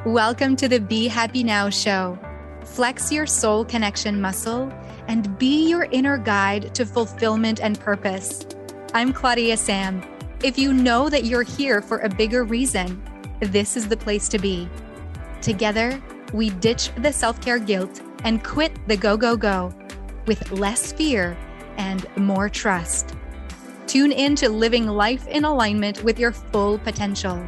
Welcome to the Be Happy Now show. Flex your soul connection muscle and be your inner guide to fulfillment and purpose. I'm Claudia-Sam. If you know that you're here for a bigger reason, this is the place to be. Together, we ditch the self-care guilt and quit the go with less fear and more trust. Tune in to living life in alignment with your full potential.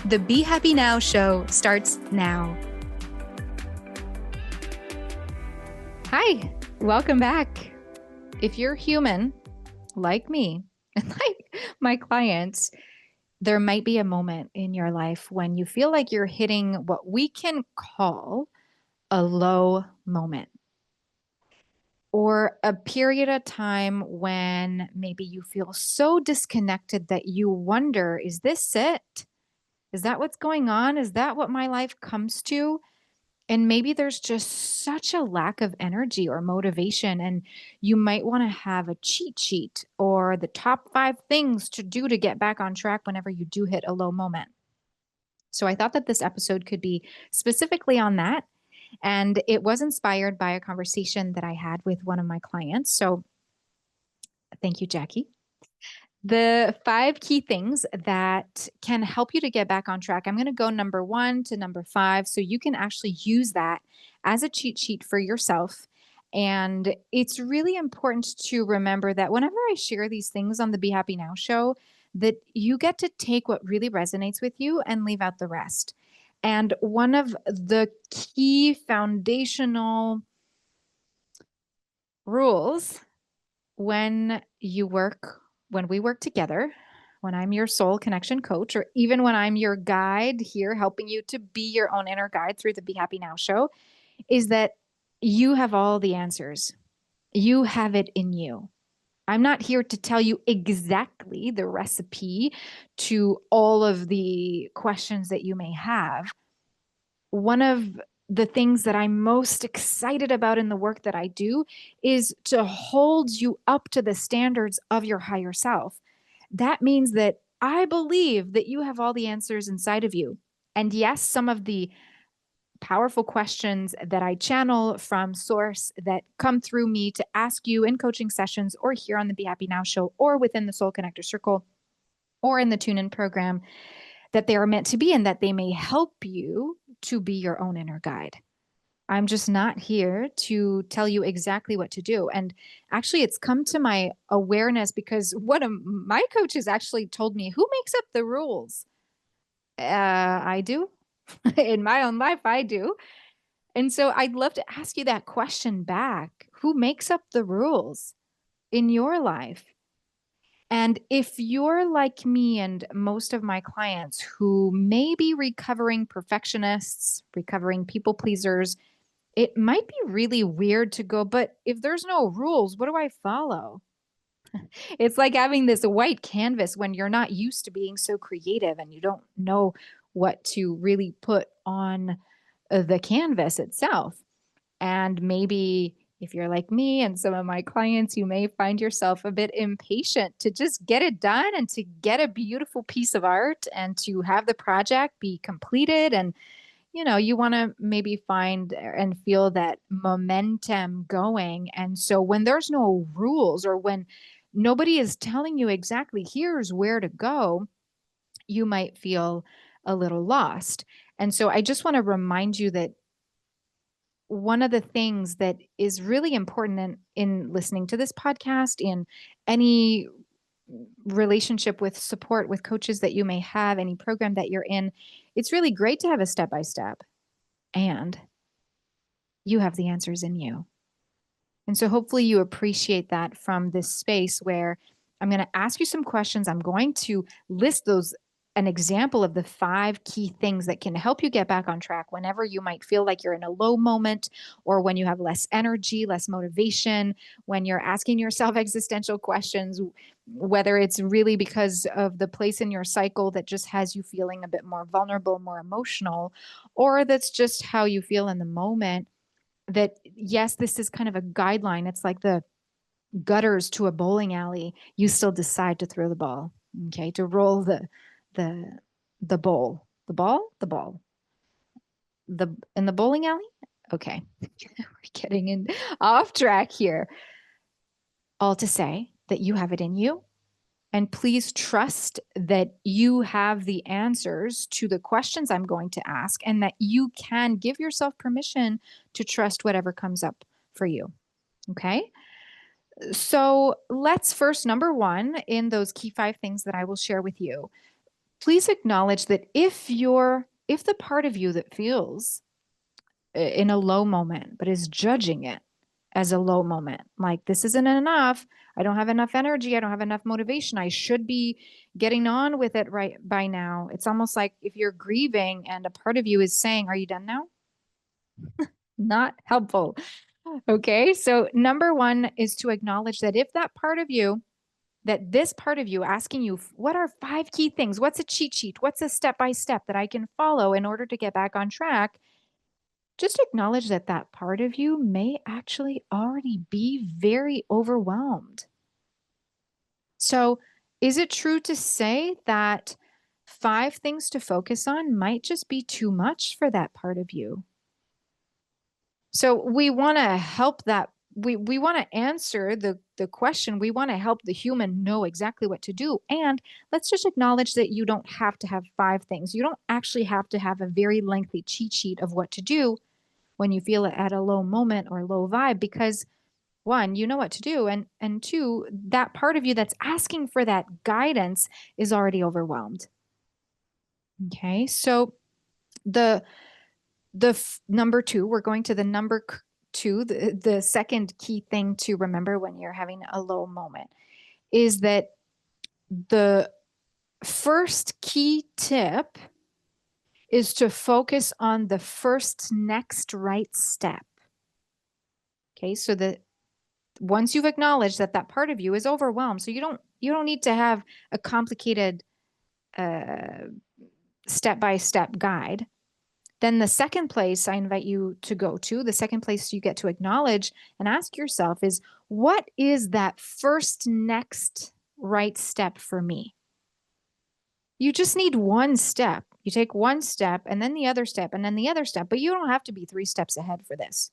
The Be Happy Now show starts now. Hi, welcome back. If you're human, like me, and like my clients, there might be a moment in your life when you feel like you're hitting what we can call a low moment, or a period of time when maybe you feel so disconnected that you wonder, is this it? Is that what's going on? Is that what my life comes to? And maybe there's just such a lack of energy or motivation, and you might want to have a cheat sheet or the top 5 things to do to get back on track whenever you do hit a low moment. So I thought that this episode could be specifically on that. And it was inspired by a conversation that I had with one of my clients. So thank you, Jackie. The 5 key things that can help you to get back on track. I'm going to go number 1 to number 5, so you can actually use that as a cheat sheet for yourself. And it's really important to remember that whenever I share these things on the Be Happy Now show, that you get to take what really resonates with you and leave out the rest. And one of the key foundational rules when we work together, when I'm your soul connection coach, or even when I'm your guide here, helping you to be your own inner guide through the Be Happy Now show, is that you have all the answers. You have it in you. I'm not here to tell you exactly the recipe to all of the questions that you may have. One of the things that I'm most excited about in the work that I do is to hold you up to the standards of your higher self. That means that I believe that you have all the answers inside of you. And yes, some of the powerful questions that I channel from source that come through me to ask you in coaching sessions or here on the Be Happy Now show or within the Soul Connector Circle or in the Tune In program, that they are meant to be and that they may help you to be your own inner guide. I'm just not here to tell you exactly what to do. And actually, it's come to my awareness because one of my coaches actually told me, who makes up the rules? I do. In my own life, I do. And so I'd love to ask you that question back. Who makes up the rules in your life? And if you're like me and most of my clients who may be recovering perfectionists, recovering people pleasers, it might be really weird to go, but if there's no rules, what do I follow? It's like having this white canvas when you're not used to being so creative and you don't know what to really put on the canvas itself. And maybe if you're like me and some of my clients, you may find yourself a bit impatient to just get it done and to get a beautiful piece of art and to have the project be completed. And, you want to maybe find and feel that momentum going. And so when there's no rules or when nobody is telling you exactly here's where to go, you might feel a little lost. And so I just want to remind you that one of the things that is really important in listening to this podcast, in any relationship with support with coaches that you may have, any program that you're in, it's really great to have a step-by-step, and you have the answers in you. And so hopefully you appreciate that from this space where I'm going to ask you some questions. I'm going to list an example of the 5 key things that can help you get back on track whenever you might feel like you're in a low moment, or when you have less energy, less motivation, when you're asking yourself existential questions, whether it's really because of the place in your cycle that just has you feeling a bit more vulnerable, more emotional, or that's just how you feel in the moment. That, yes, this is kind of a guideline. It's like the gutters to a bowling alley. You still decide to throw the ball, okay, to roll the ball. in the bowling alley? Okay. We're getting off track here. All to say that you have it in you. And please trust that you have the answers to the questions I'm going to ask, and that you can give yourself permission to trust whatever comes up for you. Okay. So let's first, number one, in those key 5 things that I will share with you, please acknowledge that if the part of you that feels in a low moment, but is judging it as a low moment, like this isn't enough, I don't have enough energy, I don't have enough motivation, I should be getting on with it right by now. It's almost like if you're grieving and a part of you is saying, are you done now? Not helpful. Okay. So, number one is to acknowledge that if that part of you, that this part of you asking you, what are 5 key things? What's a cheat sheet? What's a step by step that I can follow in order to get back on track? Just acknowledge that that part of you may actually already be very overwhelmed. So, is it true to say that 5 things to focus on might just be too much for that part of you? So we want to help that we want to answer the question. We want to help the human know exactly what to do. And let's just acknowledge that you don't have to have 5 things. You don't actually have to have a very lengthy cheat sheet of what to do when you feel it at a low moment or low vibe, because one, you know what to do, and two, that part of you that's asking for that guidance is already overwhelmed. Okay? So the number two, we're going to the number two, the second key thing to remember when you're having a low moment is that the first key tip is to focus on the first next right step. Okay, so that once you've acknowledged that that part of you is overwhelmed, so you don't need to have a complicated step-by-step guide. Then the second place I invite you to go to, the second place you get to acknowledge and ask yourself is, what is that first next right step for me? You just need one step. You take one step and then the other step and then the other step, but you don't have to be 3 steps ahead for this.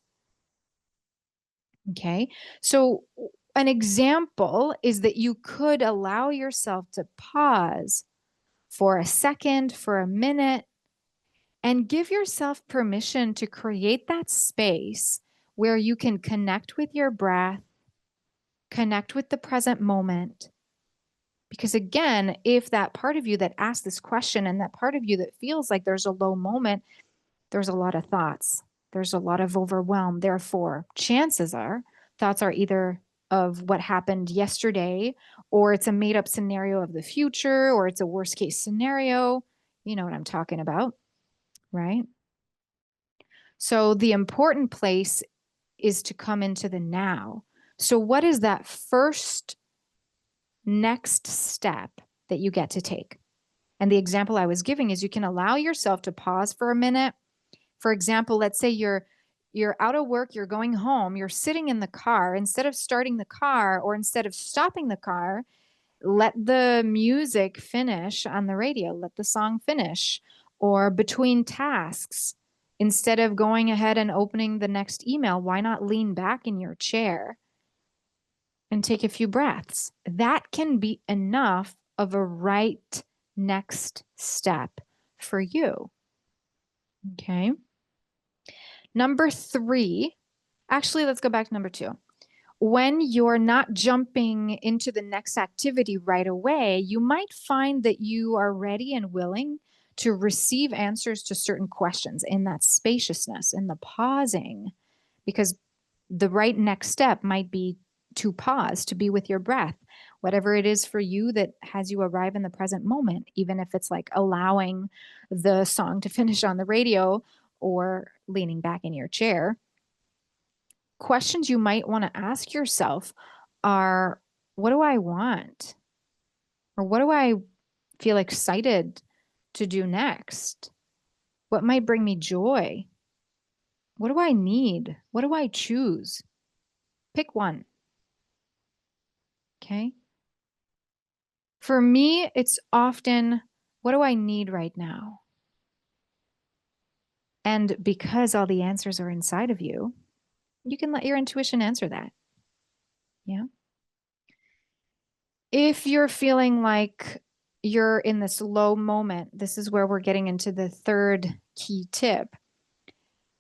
Okay. So an example is that you could allow yourself to pause for a second, for a minute, and give yourself permission to create that space where you can connect with your breath, connect with the present moment. Because again, if that part of you that asked this question and that part of you that feels like there's a low moment, there's a lot of thoughts, there's a lot of overwhelm. Therefore, chances are thoughts are either of what happened yesterday, or it's a made up scenario of the future, or it's a worst case scenario. You know what I'm talking about, right? So the important place is to come into the now. So, what is that first next step that you get to take? And the example I was giving is you can allow yourself to pause for a minute. For example, let's say you're out of work, you're going home, you're sitting in the car. Instead of starting the car or instead of stopping the car, let the music finish on the radio, let the song finish. Or between tasks, instead of going ahead and opening the next email, why not lean back in your chair and take a few breaths? That can be enough of a right next step for you. Okay. Number 3, actually, let's go back to number 2. When you're not jumping into the next activity right away, you might find that you are ready and willing to receive answers to certain questions in that spaciousness, in the pausing, because the right next step might be to pause, to be with your breath, whatever it is for you that has you arrive in the present moment, even if it's like allowing the song to finish on the radio or leaning back in your chair. Questions you might want to ask yourself are, what do I want? Or what do I feel excited to do next? What might bring me joy? What do I need? What do I choose? Pick one. Okay. For me, it's often, what do I need right now? And because all the answers are inside of you, you can let your intuition answer that. Yeah. If you're feeling like you're in this low moment, this is where we're getting into the third key tip.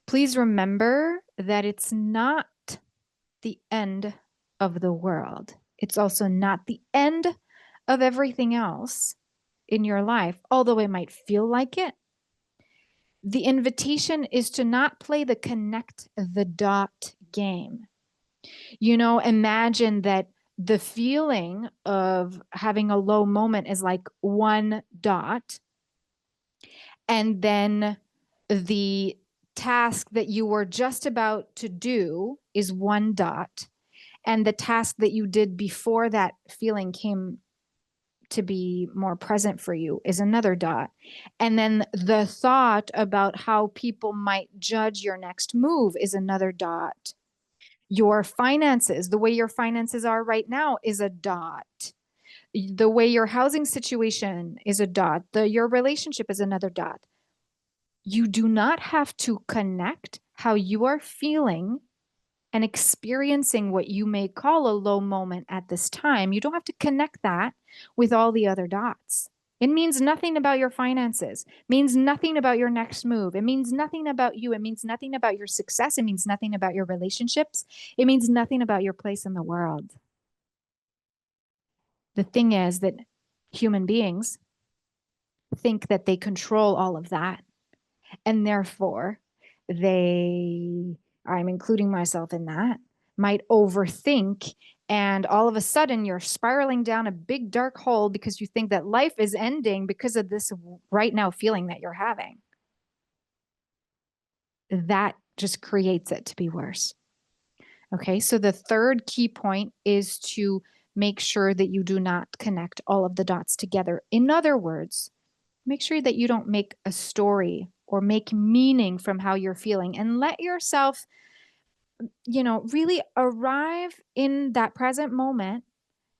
Please remember that it's not the end of the world. It's also not the end of everything else in your life, although it might feel like it. The invitation is to not play the connect the dot game. Imagine that the feeling of having a low moment is like one dot, and then the task that you were just about to do is one dot, and the task that you did before that feeling came to be more present for you is another dot. And then the thought about how people might judge your next move is another dot. Your finances, the way your finances are right now, is a dot. The way your housing situation is a dot. Your relationship is another dot. You do not have to connect how you are feeling and experiencing what you may call a low moment at this time. You don't have to connect that with all the other dots. It means nothing about your finances, it means nothing about your next move. It means nothing about you. It means nothing about your success. It means nothing about your relationships. It means nothing about your place in the world. The thing is that human beings think that they control all of that. And therefore, they, I'm including myself in that, might overthink. And all of a sudden, you're spiraling down a big dark hole because you think that life is ending because of this right now feeling that you're having. That just creates it to be worse. Okay, so the third key point is to make sure that you do not connect all of the dots together. In other words, make sure that you don't make a story or make meaning from how you're feeling, and let yourself, really arrive in that present moment.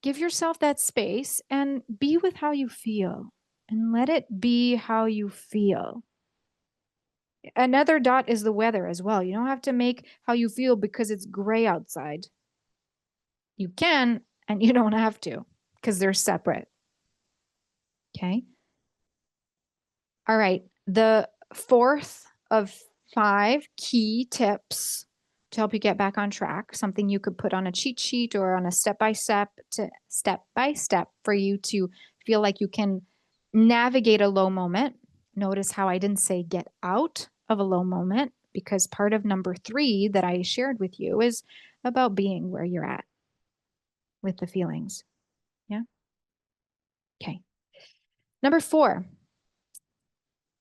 Give yourself that space and be with how you feel, and let it be how you feel. Another dot is the weather as well. You don't have to make how you feel because it's gray outside. You can, and you don't have to, because they're separate. Okay. All right. The fourth of 5 key tips to help you get back on track, something you could put on a cheat sheet or on a step-by-step for you to feel like you can navigate a low moment. Notice how I didn't say get out of a low moment, because part of number 3 that I shared with you is about being where you're at with the feelings. Yeah. Okay. Number 4,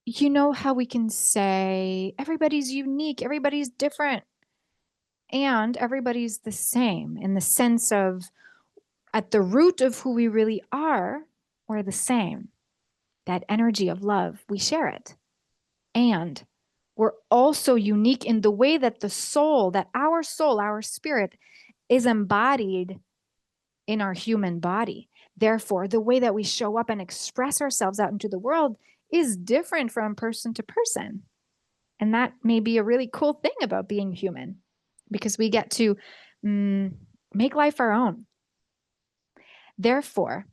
you know how we can say everybody's unique, everybody's different, and everybody's the same in the sense of at the root of who we really are, we're the same. That energy of love, we share it. And we're also unique in the way that the soul, that our soul, our spirit is embodied in our human body. Therefore, the way that we show up and express ourselves out into the world is different from person to person. And that may be a really cool thing about being human, because we get to make life our own. Therefore,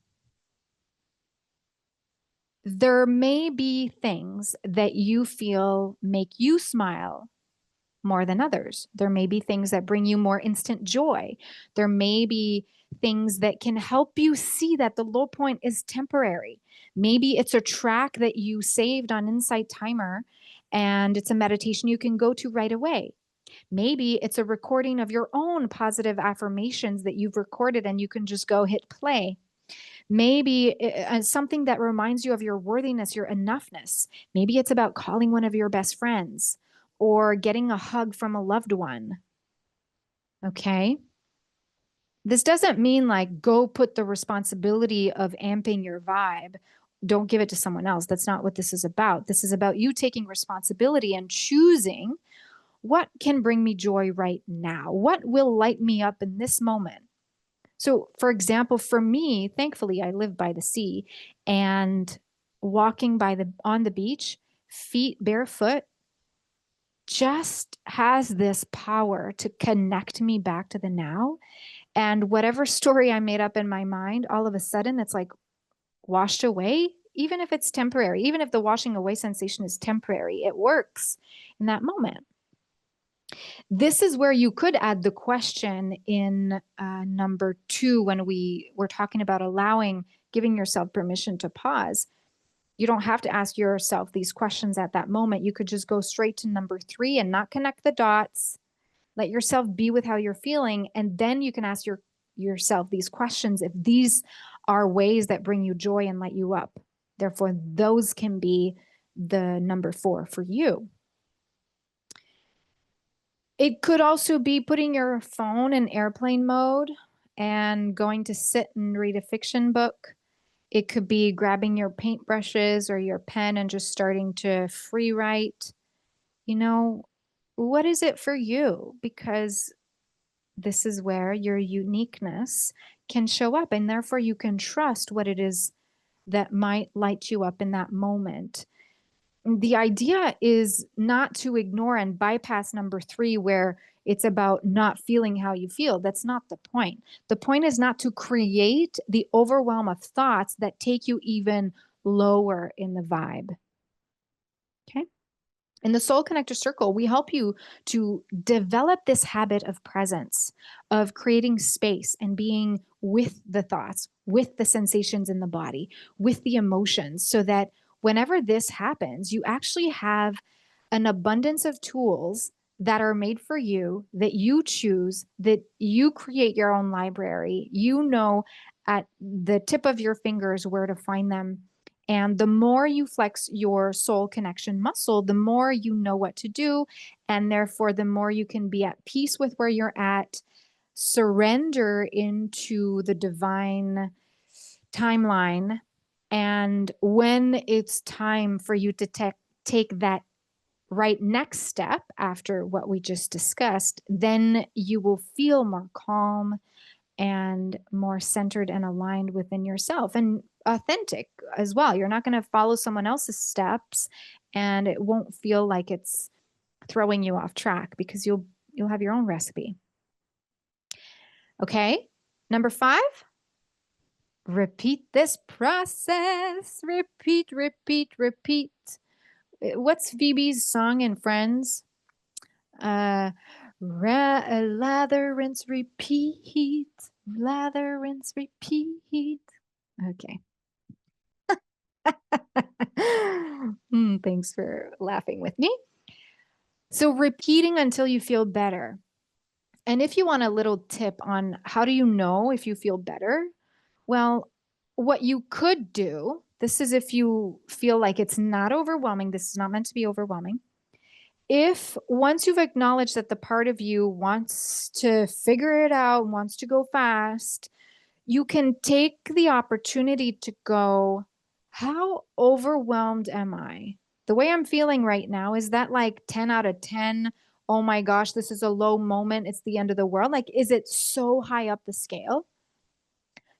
there may be things that you feel make you smile more than others. There may be things that bring you more instant joy. There may be things that can help you see that the low point is temporary. Maybe it's a track that you saved on Insight Timer and it's a meditation you can go to right away. Maybe it's a recording of your own positive affirmations that you've recorded and you can just go hit play. Maybe something that reminds you of your worthiness, your enoughness. Maybe it's about calling one of your best friends or getting a hug from a loved one. Okay. This doesn't mean like go put the responsibility of amping your vibe. Don't give it to someone else. That's not what this is about. This is about you taking responsibility and choosing what can bring me joy right now. What will light me up in this moment? So, for example, for me, thankfully, I live by the sea, and walking on the beach, feet barefoot, just has this power to connect me back to the now. And whatever story I made up in my mind, all of a sudden it's like washed away, even if it's temporary, even if the washing away sensation is temporary, it works in that moment. This is where you could add the question in number 2 when we were talking about giving yourself permission to pause. You don't have to ask yourself these questions at that moment. You could just go straight to number 3 and not connect the dots. Let yourself be with how you're feeling. And then you can ask yourself these questions if these are ways that bring you joy and light you up. Therefore, those can be the number 4 for you. It could also be putting your phone in airplane mode and going to sit and read a fiction book. It could be grabbing your paintbrushes or your pen and just starting to free write. What is it for you? Because this is where your uniqueness can show up, and therefore you can trust what it is that might light you up in that moment. The idea is not to ignore and bypass number 3, where it's about not feeling how you feel. That's not the point. The point is not to create the overwhelm of thoughts that take you even lower in the vibe. Okay. In the Soul Connector Circle, we help you to develop this habit of presence, of creating space and being with the thoughts, with the sensations in the body, with the emotions, so that whenever this happens, you actually have an abundance of tools that are made for you, that you choose, that you create your own library. You know at the tip of your fingers where to find them. And the more you flex your soul connection muscle, the more you know what to do. And therefore, the more you can be at peace with where you're at, surrender into the divine timeline. And when it's time for you to take that right next step after what we just discussed, then you will feel more calm and more centered and aligned within yourself and authentic as well. You're not going to follow someone else's steps, and it won't feel like it's throwing you off track because you'll have your own recipe. Okay. Number 5, repeat this process. Repeat, repeat, repeat. What's Phoebe's song in Friends? Lather, rinse, repeat. Lather, rinse, repeat. Okay. Thanks for laughing with me. So repeating until you feel better. And if you want a little tip on how do you know if you feel better? Well, what you could do, this is if you feel like it's not overwhelming, this is not meant to be overwhelming. If once you've acknowledged that the part of you wants to figure it out, wants to go fast, you can take the opportunity to go, how overwhelmed am I? The way I'm feeling right now, is that like 10 out of 10? Oh my gosh, this is a low moment. It's the end of the world. Like, is it so high up the scale?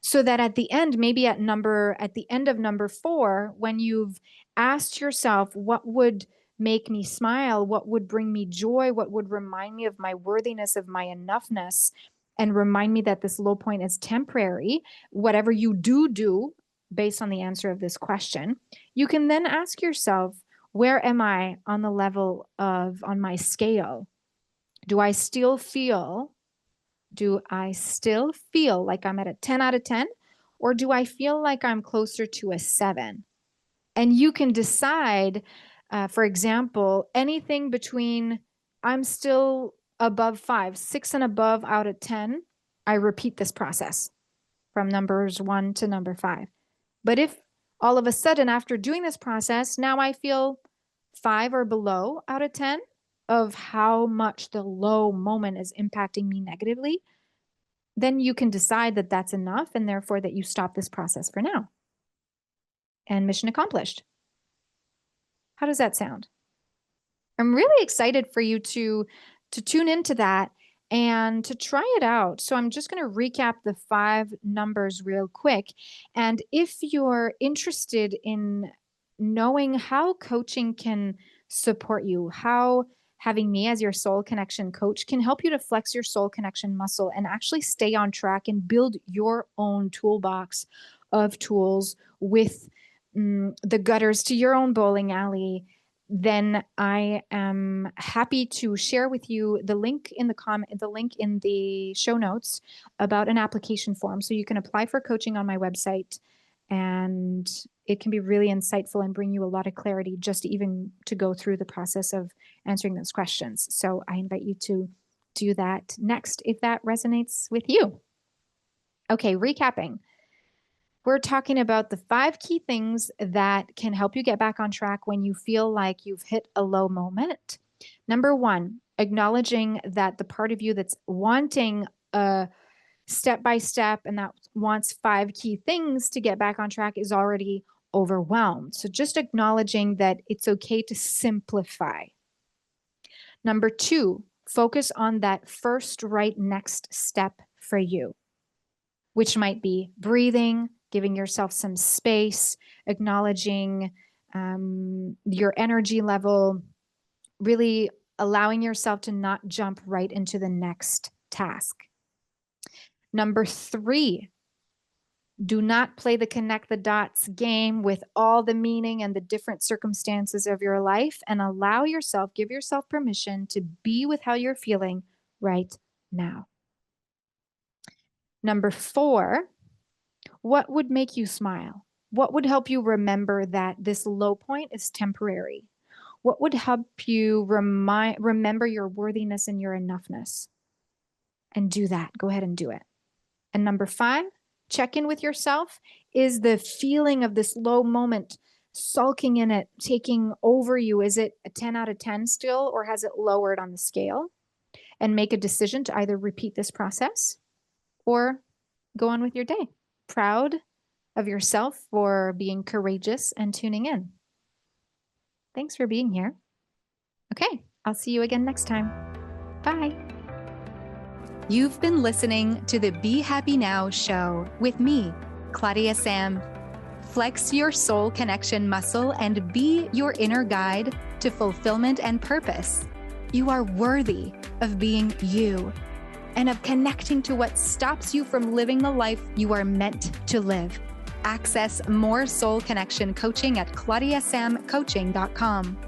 So that at the end, maybe at the end of number 4, when you've asked yourself, what would make me smile? What would bring me joy? What would remind me of my worthiness, of my enoughness, and remind me that this low point is temporary? Whatever you do based on the answer of this question, you can then ask yourself, where am I on the level on my scale? Do I still feel like I'm at a 10 out of 10? Or do I feel like I'm closer to a 7? And you can decide, for example, anything between I'm still above 5, 6 and above out of 10, I repeat this process from numbers 1 to number 5. But if all of a sudden after doing this process, now I feel 5 or below out of 10 of how much the low moment is impacting me negatively, then you can decide that that's enough, and therefore that you stop this process for now. And mission accomplished. How does that sound? I'm really excited for you to tune into that and to try it out. So I'm just going to recap the 5 numbers real quick. And if you're interested in knowing how coaching can support you, how having me as your soul connection coach can help you to flex your soul connection muscle and actually stay on track and build your own toolbox of tools with the gutters to your own bowling alley, then I am happy to share with you the link in the show notes about an application form. So you can apply for coaching on my website, and it can be really insightful and bring you a lot of clarity just even to go through the process of answering those questions. So I invite you to do that next if that resonates with you. Okay, recapping. We're talking about the 5 key things that can help you get back on track when you feel like you've hit a low moment. Number 1, acknowledging that the part of you that's wanting a step-by-step and that wants 5 key things to get back on track is already overwhelmed. So just acknowledging that it's okay to simplify. Number 2, focus on that first right next step for you, which might be breathing, giving yourself some space, acknowledging your energy level, really allowing yourself to not jump right into the next task. Number 3, do not play the connect the dots game with all the meaning and the different circumstances of your life, and give yourself permission to be with how you're feeling right now. Number 4, what would make you smile? What would help you remember that this low point is temporary? What would help you remember your worthiness and your enoughness? And do that. Go ahead and do it. And number 5, check in with yourself. Is the feeling of this low moment sulking in it, taking over you? Is it a 10 out of 10 still, or has it lowered on the scale? And make a decision to either repeat this process or go on with your day. Proud of yourself for being courageous and tuning in. Thanks for being here. Okay, I'll see you again next time. Bye. You've been listening to the Be Happy Now show with me, Claudia-Sam. Flex your soul connection muscle and be your inner guide to fulfillment and purpose. You are worthy of being you and of connecting to what stops you from living the life you are meant to live. Access more soul connection coaching at claudiasamcoaching.com.